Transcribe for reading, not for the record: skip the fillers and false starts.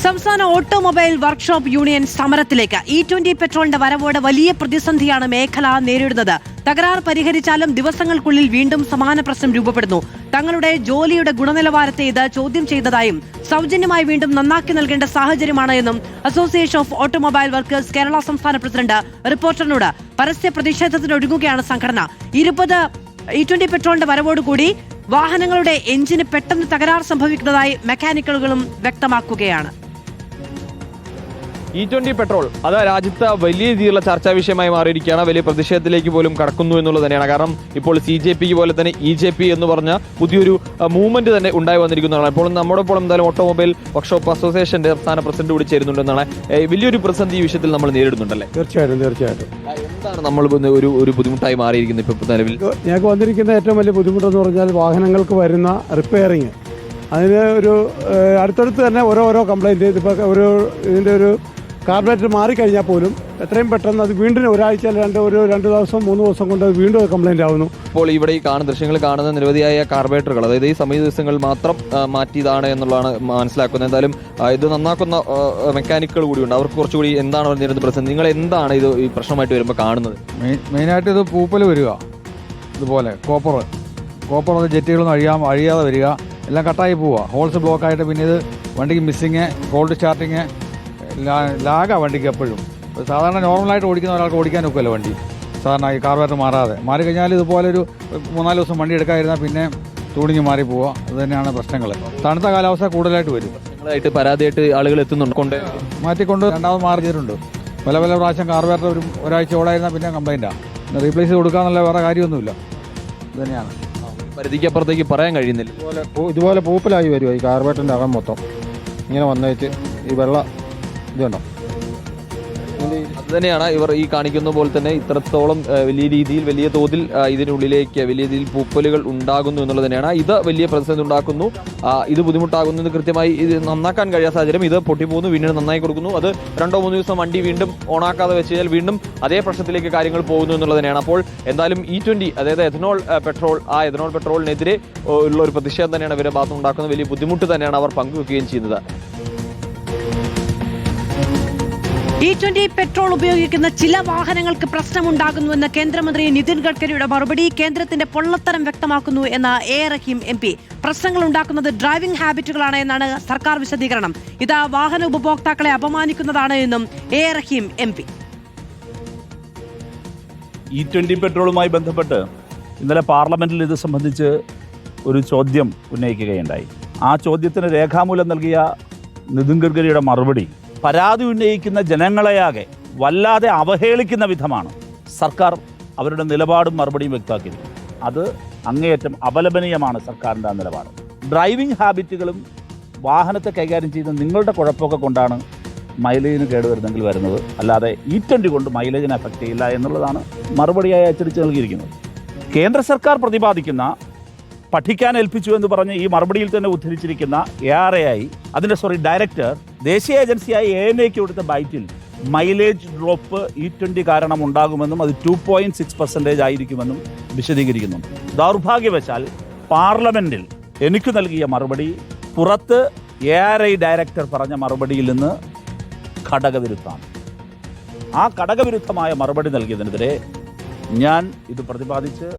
സംസ്ഥാന automobile workshop union സമരത്തിലേക്ക് E20 പെട്രോളിന്റെ വരവോടെ വലിയ പ്രതിസന്ധിയാണ് മേഖല നേരിടുന്നത്. തകരാർ പരിഹരിച്ചാലും ദിവസങ്ങൾക്കുള്ളിൽ വീണ്ടും സമാന പ്രശ്നം രൂപപ്പെടുന്നു. തങ്ങളുടെ ജോലിയുടെ ഗുണനിലവാരത്തെ ഇത് ചോദ്യം ചെയ്തതായും സൗജന്യമായി വീണ്ടും നന്നാക്കി നൽകേണ്ട സാഹചര്യമാണ് എന്നും association of automobile workers Kerala സംസ്ഥാന പ്രസിഡന്റ് റിപ്പോർട്ടറിനോട് പരസ്യ പ്രതിഷേധത്തിനൊരുങ്ങുകയാണ് സംഘടന. E20 പെട്രോളിന്റെ വരവോടുകൂടി വാഹനങ്ങളുടെ എഞ്ചിന് പെട്ടെന്ന് തകരാർ സംഭവിക്കുന്നതായി മെക്കാനിക്കുകളും വ്യക്തമാക്കുകയാണ്. E20 പെട്രോൾ അത് രാജ്യത്ത് വലിയ രീതിയിലുള്ള ചർച്ചാ വിഷയമായി മാറിയിരിക്കുകയാണ്. വലിയ പ്രതിഷേധത്തിലേക്ക് പോലും കടക്കുന്നു എന്നുള്ളത് തന്നെയാണ്. കാരണം ഇപ്പോൾ CJP പോലെ തന്നെ EJP എന്ന് പറഞ്ഞ പുതിയൊരു മൂവ്മെന്റ് തന്നെ ഉണ്ടായി വന്നിരിക്കുന്നതാണ്. ഇപ്പോൾ നമ്മോടൊപ്പം എന്തായാലും ഓട്ടോമൊബൈൽ വർക്ക്ഷോപ്പ് അസോസിയേഷന്റെ സംസ്ഥാന പ്രസിഡന്റ് കൂടി ചേരുന്നുണ്ടെന്നാണ്. വലിയൊരു പ്രതിസന്ധി ഈ വിഷയത്തിൽ നമ്മൾ നേരിടുന്നുണ്ടല്ലേ? തീർച്ചയായിട്ടും. എന്താണ് നമ്മൾ ഒരു ബുദ്ധിമുട്ടായി മാറിയിരിക്കുന്നത് ഇപ്പോൾ നിലവിൽ? ഞങ്ങൾക്ക് വന്നിരിക്കുന്ന ഏറ്റവും വലിയ ബുദ്ധിമുട്ടെന്ന് പറഞ്ഞാൽ വാഹനങ്ങൾക്ക് വരുന്ന റിപ്പയറിങ്. അതിന് ഒരു അടുത്തടുത്ത് തന്നെ ഓരോ കംപ്ലൈൻറ്റ്. ഇതിപ്പോൾ ഇതിൻ്റെ ഒരു കാർബറേറ്റർ മാറിക്കഴിഞ്ഞാൽ പോലും എത്രയും പെട്ടെന്ന് അത് വീണ്ടും ഒരാഴ്ച രണ്ട് ദിവസം 3 ദിവസം കൊണ്ട് വീണ്ടും കംപ്ലൈന്റ് ആവുന്നു. ഇപ്പോൾ ഇവിടെ ഈ ദൃശ്യങ്ങൾ കാണുന്ന നിരവധിയായ കാർബറേറ്ററുകൾ, അതായത് ഈ സമയ ദിവസങ്ങൾ മാത്രം മാറ്റിയതാണ് എന്നുള്ളതാണ് മനസ്സിലാക്കുന്നത്. എന്തായാലും ഇത് നന്നാക്കുന്ന മെക്കാനിക്കുകൾ കൂടിയുണ്ട്. അവർക്ക് കുറച്ചുകൂടി എന്താണ് നേരിടുന്ന പ്രശ്നം? നിങ്ങൾ എന്താണ് ഇത് ഈ പ്രശ്നമായിട്ട് വരുമ്പോൾ കാണുന്നത്? മെയിനായിട്ട് ഇത് പൂപ്പൽ വരിക, ഇതുപോലെ കോപ്പർ ജെറ്റുകളൊന്നും അഴിയാതെ വരിക, എല്ലാം കട്ടായി പോവുക, ഹോൾസ് ബ്ലോക്കായിട്ട്. പിന്നെ ഇത് വണ്ടിക്ക് മിസ്സിങ്, കോൾഡ് സ്റ്റാർട്ടിങ്, ലാഗാണ് വണ്ടിക്ക് എപ്പോഴും. സാധാരണ നോർമലായിട്ട് ഓടിക്കുന്ന ഒരാൾക്ക് ഓടിക്കാൻ ഒക്കുമല്ലോ വണ്ടി, സാധാരണ ഈ കാർബറേറ്റർ മാറിക്കഴിഞ്ഞാൽ ഇതുപോലെ ഒരു 3-4 ദിവസം വണ്ടി എടുക്കാതിരുന്നാൽ പിന്നെ തുണിഞ്ഞ് മാറി പോവുക. അത് തന്നെയാണ് പ്രശ്നങ്ങൾ. തണുത്ത കാലാവസ്ഥ കൂടുതലായിട്ട് വരും. പ്രശ്നങ്ങളായിട്ട് പരാതിയായിട്ട് ആളുകൾ എത്തുന്നുണ്ട്, മാറ്റിക്കൊണ്ട് രണ്ടാമത് മാറി ചെയ്തിട്ടുണ്ട്. പല പ്രാവശ്യം കാർബറേറ്റർ ഒരാഴ്ച ഓടായിരുന്നാൽ പിന്നെ കംപ്ലൈൻറ്റാണ്. റീപ്ലേസ് കൊടുക്കാന്നുള്ള വേറെ കാര്യമൊന്നുമില്ല. ഇത് തന്നെയാണ്. പരിധിക്ക് അപ്പുറത്തേക്ക് പറയാൻ കഴിയുന്നില്ല. ഇതുപോലെ പൂപ്പലായി വരുമോ ഈ കാർബറേറ്ററിൻ്റെ അകം മൊത്തം ഇങ്ങനെ വന്നേച്ച് ഈ വെള്ളം ഇതുണ്ടോ? അത് തന്നെയാണ് ഇവർ ഈ കാണിക്കുന്ന പോലെ തന്നെ ഇത്രത്തോളം വലിയ തോതിൽ ഇതിനുള്ളിലേക്ക് വലിയ രീതിയിൽ പൂപ്പലുകൾ ഉണ്ടാകുന്നു എന്നുള്ളത് തന്നെയാണ്. ഇത് വലിയ പ്രതിസന്ധി ഉണ്ടാക്കുന്നു, ഇത് ബുദ്ധിമുട്ടാകുന്നത് കൃത്യമായി ഇത് നന്നാക്കാൻ കഴിയാത്ത സാഹചര്യം. ഇത് പൊട്ടിപ്പോകുന്നു, വീണ്ടും നന്നായി കൊടുക്കുന്നു. അത് 2-3 ദിവസം വണ്ടി വീണ്ടും ഓണാക്കാതെ വെച്ച് കഴിഞ്ഞാൽ വീണ്ടും അതേ പ്രശ്നത്തിലേക്ക് കാര്യങ്ങൾ പോകുന്നു എന്നുള്ളത് തന്നെയാണ്. അപ്പോൾ എന്തായാലും E20 അതായത് എഥനോൾ പെട്രോളിനെതിരെ ഉള്ള ഒരു പ്രതിഷേധം തന്നെയാണ് ഇവരുടെ ഭാഗത്ത് ഉണ്ടാക്കുന്നത്. വലിയ ബുദ്ധിമുട്ട് തന്നെയാണ് അവർ പങ്കുവെക്കുകയും ചെയ്യുന്നത്. E20 പെട്രോൾ ഉപയോഗിക്കുന്ന ചില വാഹനങ്ങൾക്ക് പ്രശ്നമുണ്ടാകുന്നുവെന്ന കേന്ദ്രമന്ത്രി നിതിൻ ഗഡ്കരിയുടെ മറുപടി കേന്ദ്രത്തിന്റെ പൊള്ളത്തരം വ്യക്തമാക്കുന്നു എന്ന A റഹീം MP. പ്രശ്നങ്ങൾ ഉണ്ടാക്കുന്നത് ഡ്രൈവിംഗ് ഹാബിറ്റുകളാണ് എന്നാണ് സർക്കാർ വിശദീകരണം. ഇത് വാഹന ഉപഭോക്താക്കളെ അപമാനിക്കുന്നതാണ് എന്നും A റഹീം MP. E20 പെട്രോളുമായി ബന്ധപ്പെട്ട് ഇന്നലെ പാർലമെന്റിൽ ഇത് സംബന്ധിച്ച് ഒരു ചോദ്യം ഉന്നയിക്കുകയുണ്ടായി. ആ ചോദ്യത്തിന് രേഖാമൂലം നൽകിയ നിതിൻ ഗഡ്കരിയുടെ മറുപടി പരാതി ഉന്നയിക്കുന്ന ജനങ്ങളെയാകെ വല്ലാതെ അവഹേളിക്കുന്ന വിധമാണ് സർക്കാർ അവരുടെ നിലപാടും മറുപടിയും വ്യക്തമാക്കിയിരിക്കുന്നത്. അത് അങ്ങേയറ്റം അപലപനീയമാണ് സർക്കാരിൻ്റെ ആ നിലപാട്. ഡ്രൈവിംഗ് ഹാബിറ്റുകളും വാഹനത്തെ കൈകാര്യം ചെയ്യുന്ന നിങ്ങളുടെ കുഴപ്പമൊക്കെ കൊണ്ടാണ് മൈലേജിന് കേടുവരുന്നെങ്കിൽ വരുന്നത്, അല്ലാതെ E20 കൊണ്ട് മൈലേജിന് എഫക്റ്റ് ചെയ്യില്ല എന്നുള്ളതാണ് മറുപടിയായി അച്ചടിച്ച് നൽകിയിരിക്കുന്നത്. കേന്ദ്ര സർക്കാർ പ്രതിപാദിക്കുന്ന പഠിക്കാൻ ഏൽപ്പിച്ചു എന്ന് പറഞ്ഞ് ഈ മറുപടിയിൽ തന്നെ ഉദ്ധരിച്ചിരിക്കുന്ന ഡയറക്ടർ ദേശീയ ഏജൻസിയായ ANAക്ക് കൊടുത്ത ബൈറ്റിൽ മൈലേജ് ഡ്രോപ്പ് E20 കാരണം ഉണ്ടാകുമെന്നും അത് 2.6% ആയിരിക്കുമെന്നും വിശദീകരിക്കുന്നുണ്ട്. ദൗർഭാഗ്യവശാൽ പാർലമെന്റിൽ എനിക്ക് നൽകിയ മറുപടി പുറത്ത് ARI ഡയറക്ടർ പറഞ്ഞ മറുപടിയിൽ നിന്ന് ഘടകവിരുദ്ധമാണ്. ആ ഘടകവിരുദ്ധമായ മറുപടി നൽകിയതിനെതിരെ ഞാൻ ഇത് പ്രതിപാദിച്ച്